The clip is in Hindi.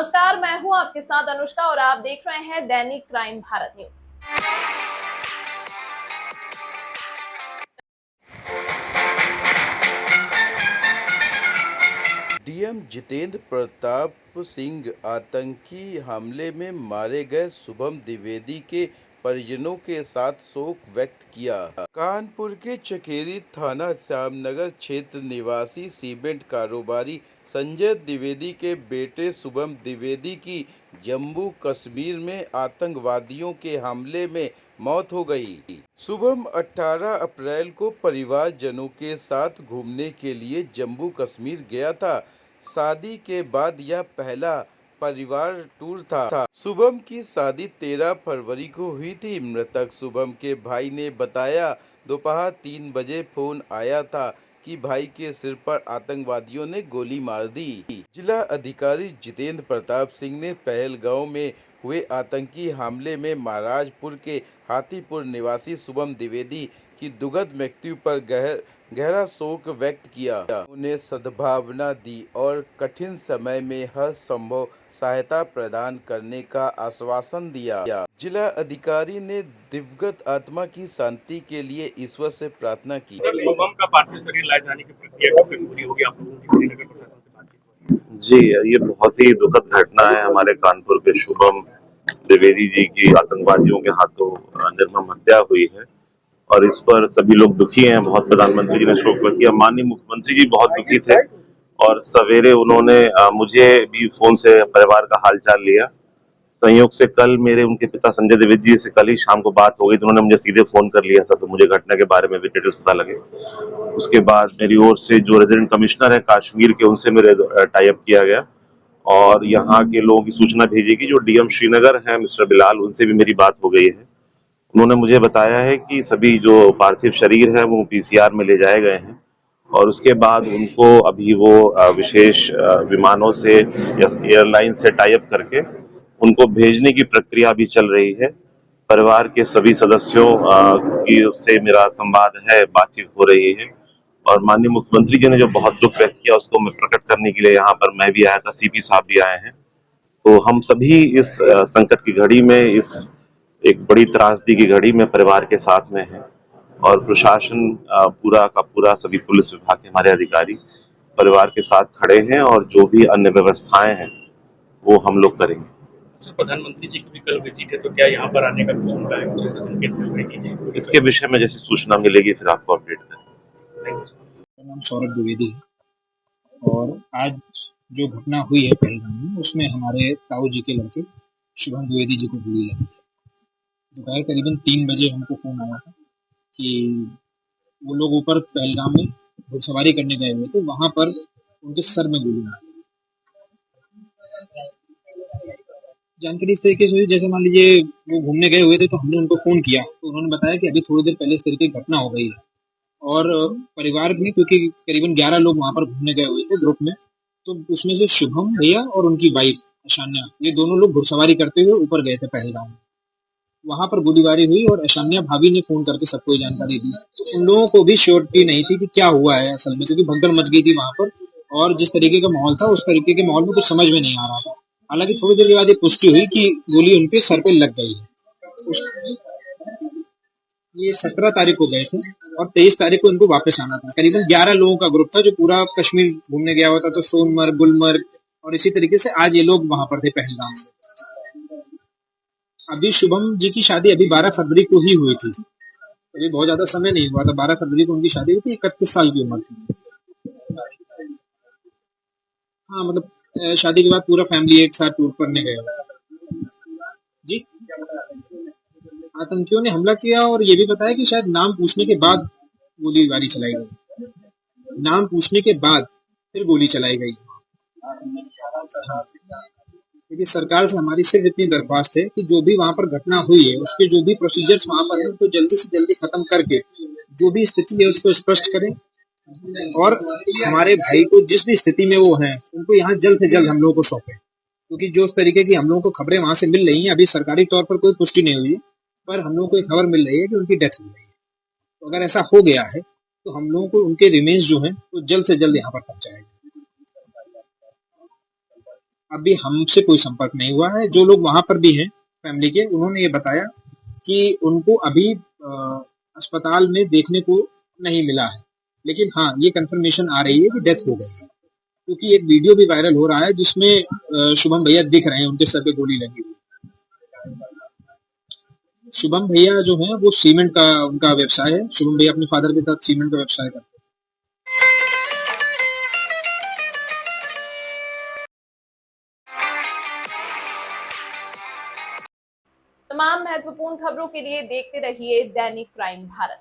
नमस्कार, मैं हूं आपके साथ अनुष्का और आप देख रहे हैं दैनिक crime Bharat news. DM Jitendra Pratap Singh आतंकी हमले में मारे गए शुभम द्विवेदी के परिजनों के साथ शोक व्यक्त किया। कानपुर के चकेरी थाना श्यामनगर क्षेत्र निवासी सीमेंट कारोबारी संजय द्विवेदी के बेटे शुभम द्विवेदी की जम्मू कश्मीर में आतंकवादियों के हमले में मौत हो गई। शुभम 18 अप्रैल को परिवारजनों के साथ घूमने के लिए जम्मू कश्मीर गया था। शादी के बाद यह पहला परिवार टूर था। शुभम की शादी 13 फरवरी को हुई थी। मृतक शुभम के भाई ने बताया, दोपहर 3 बजे फोन आया था कि भाई के सिर पर आतंकवादियों ने गोली मार दी। जिला अधिकारी जितेंद्र प्रताप सिंह ने पहलगांव में हुए आतंकी हमले में महाराजपुर के हाथीपुर निवासी शुभम द्विवेदी की दुखद मृत्यु पर गहरा शोक व्यक्त किया। उन्हें सद्भावना दी और कठिन समय में हर संभव सहायता प्रदान करने का आश्वासन दिया। जिला अधिकारी ने दिवंगत आत्मा की शांति के लिए ईश्वर से प्रार्थना की। सर, शुभम का पार्थिव शरीर लाए जाने की प्रक्रिया कब तक पूरी होगी? आप लोगों की श्रीनगर प्रशासन से बातचीत हो रही है? जी, ये बहुत ही दुखद घटना है। हमारे कानपुर के शुभम द्विवेदी जी की आतंकवादियों के हाथों निर्मम हत्या हुई है और इस पर सभी लोग दुखी हैं। बहुत प्रधानमंत्री जी ने शोक व्यक्त किया, माननीय मुख्यमंत्री जी बहुत दुखी थे और सवेरे उन्होंने मुझे भी फोन से परिवार का हालचाल लिया। संयोग से कल मेरे उनके पिता संजय द्विवेदी जी से कल ही शाम को बात हो गई, तो उन्होंने मुझे सीधे फोन कर लिया था, तो मुझे घटना के बारे में भी डिटेल्स पता लगे। उसके बाद मेरी ओर से जो रेजिडेंट कमिश्नर है कश्मीर के, उनसे मेरे टाई अप किया गया और यहाँ के लोगों की सूचना भेजी कि जो डीएम श्रीनगर है मिस्टर बिलाल, उनसे भी मेरी बात हो गई है। उन्होंने मुझे बताया है कि सभी जो पार्थिव शरीर है वो पीसीआर में ले जाए गए हैं और उसके बाद उनको अभी वो विशेष विमानों से या एयरलाइन से टाई अप करके उनको भेजने की प्रक्रिया भी चल रही है। परिवार के सभी सदस्यों की उससे मेरा संवाद है, बातचीत हो रही है और माननीय मुख्यमंत्री जी ने जो बहुत दुख व्यक्त किया उसको मैं प्रकट करने के लिए यहाँ पर मैं भी आया था, सीपी साहब भी आए हैं। तो हम सभी इस संकट की घड़ी में, इस एक बड़ी त्रासदी की घड़ी में परिवार के साथ में है और प्रशासन पूरा का पूरा, सभी पुलिस विभाग के हमारे अधिकारी परिवार के साथ खड़े हैं और जो भी अन्य व्यवस्थाएं हैं वो हम लोग करेंगे। सर, प्रधानमंत्री जी की भी कल विजिट है, तो क्या यहाँ पर आने का कुछ उनका है, कुछ ऐसा संकेत मिल रही है? इसके विषय में जैसे सूचना मिलेगी फिर आपको अपडेट करेंगे। मेरा नाम सौरभ द्विवेदी है और आज जो घटना हुई है पहलगाम में, उसमें हमारे ताऊ जी के लड़के शुभम द्विवेदी जी को गोली लगी। दोपहर करीबन 3 बजे हमको फोन आया था कि वो लोग ऊपर पहलगाम में घुड़सवारी करने गए हुए थे, वहां पर उनके सर में गोली मारी। जानकारी इस तरीके से हुई, जैसे मान लीजिए वो घूमने गए हुए थे तो हमने उनको फोन किया, तो उन्होंने बताया कि अभी थोड़ी देर पहले इस तरीके की घटना हो गई है और परिवार में, क्योंकि करीबन 11 लोग वहां पर घूमने गए हुए थे ग्रुप में, तो उसमें से शुभम भैया और उनकी वाइफ ईशान्या, ये दोनों लोग घुड़सवारी करते हुए ऊपर गए थे पहलगाम में। वहां पर गोलीबारी हुई और ईशान्या भाभी ने फोन करके सबको जानकारी दी। तो उन लोगों को भी श्योरिटी नहीं थी कि क्या हुआ है असल में, क्योंकि भगदड़ मच गई थी वहां पर और जिस तरीके का माहौल था उस तरीके के माहौल में कुछ समझ में नहीं आ रहा था। हालांकि थोड़ी देर के बाद ये पुष्टि हुई कि गोली उनके सर पे लग गई है। ये 17 तारीख को गए थे और 23 तारीख को इनको वापस आना था। करीबन 11 लोगों का ग्रुप था जो पूरा कश्मीर घूमने गया हुआ था, तो सोनमर्ग, गुलमर्ग और इसी तरीके से आज ये लोग वहां पर थे पहलगाम में। अभी शुभम जी की शादी अभी 12 फरवरी को ही हुई थी, अभी बहुत ज्यादा समय नहीं हुआ था। 12 फरवरी को उनकी शादी हुई थी, 31 साल की उम्र थी। हाँ, मतलब शादी के बाद पूरा फैमिली एक साथ टूर करने गया जी। आतंकियों ने हमला किया और ये भी बताया कि शायद नाम पूछने के बाद गोलीबारी चलाई गई, नाम पूछने के बाद फिर गोली चलाई गई। क्योंकि सरकार से हमारी सिर्फ इतनी दरख्वास्त है कि जो भी वहां पर घटना हुई है उसके जो भी प्रोसीजर्स वहां पर है उनको जल्दी से जल्दी खत्म करके जो भी स्थिति है उसको स्पष्ट करें और हमारे भाई को जिस भी स्थिति में वो है उनको यहाँ जल्द से जल्द हम लोगों को सौंपे। क्योंकि जो उस तरीके की हम लोगों को खबरें वहां से मिल रही हैं, अभी सरकारी तौर पर कोई पुष्टि नहीं हुई है, पर हम लोगों को एक खबर मिल रही है कि उनकी डेथ हो गई है। तो अगर ऐसा हो गया है तो हम लोगों को उनके रिमेन्स जो है वो जल्द से जल्द यहाँ पर पहुंचाया जाए। अभी हमसे कोई संपर्क नहीं हुआ है। जो लोग वहां पर भी हैं फैमिली के, उन्होंने ये बताया कि उनको अभी अस्पताल में देखने को नहीं मिला है, लेकिन हाँ ये कंफर्मेशन आ रही है कि डेथ हो गई है, क्योंकि एक वीडियो भी वायरल हो रहा है जिसमें शुभम भैया दिख रहे हैं, उनके सर पे गोली लगी हुई। शुभम भैया जो है वो सीमेंट का उनका व्यवसाय है। शुभम भैया अपने फादर के साथ सीमेंट का व्यवसाय करते हैं। तमाम महत्वपूर्ण खबरों के लिए देखते रहिए दैनिक क्राइम भारत।